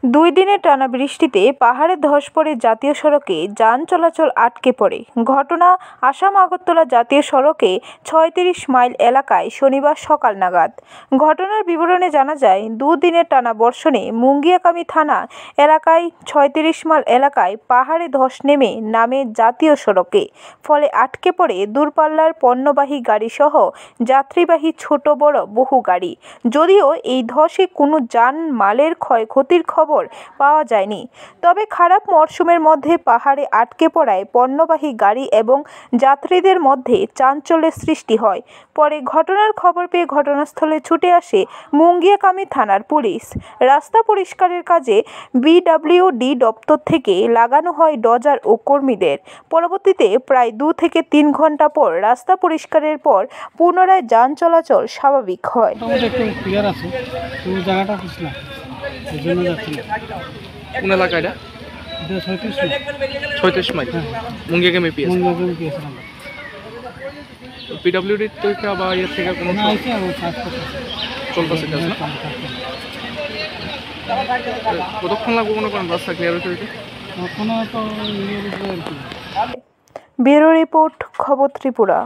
দুই দিনের টানা বৃষ্টিতে পাহাড়ে ধস পড়ে জাতীয় সড়কে যান চলাচল আটকে পড়ে। ঘটনা আসাম-আগরতলা জাতীয় সড়কে ৩৬ মাইল এলাকায় শনিবার সকাল নাগাদ। ঘটনার বিবরণে জানা যায়, দুদিনের টানা বর্ষণে মুঙ্গিয়াকামি থানা এলাকায় ৩৬ মাইল এলাকায় পাহাড়ে ধস নামে জাতীয় সড়কে। ফলে আটকে পড়ে দূরপাল্লার পণ্যবাহী গাড়িসহ যাত্রীবাহী ছোট বড় বহু গাড়ি। যদিও এই ধসে কোনো মালের ক্ষয়ক্ষতির খবর পাওয়া যায়নি, তবে খারাপ মরশুমের মধ্যে পাহাড়ে আটকে পড়ায় পণ্যবাহী গাড়ি এবং যাত্রীদের মধ্যে চাঞ্চল্যের সৃষ্টি হয়। পরে ঘটনার খবর পেয়ে ঘটনাস্থলে ছুটে আসে মুঙ্গিয়াকামি থানার পুলিশ। রাস্তা পরিষ্কারের কাজে বিডব্লিউডি দপ্তর থেকে লাগানো হয় ডজার ও কর্মীদের। পরবর্তীতে প্রায় 2 থেকে 3 ঘন্টা পর রাস্তা পরিষ্কারের পর পুনরায় যান চলাচল স্বাভাবিক হয়। কোন এলাকা এটা? 36 মাইল মুঙ্গিয়াকামি পিএস। পিডব্লিউডি থেকে বা এর থেকে কোনো চলতেছে কাজ না? কতক্ষণ লাগবে মনে করেন রাস্তা ক্লিয়ার হতে? ব্যুরো রিপোর্ট, খবর ত্রিপুরা।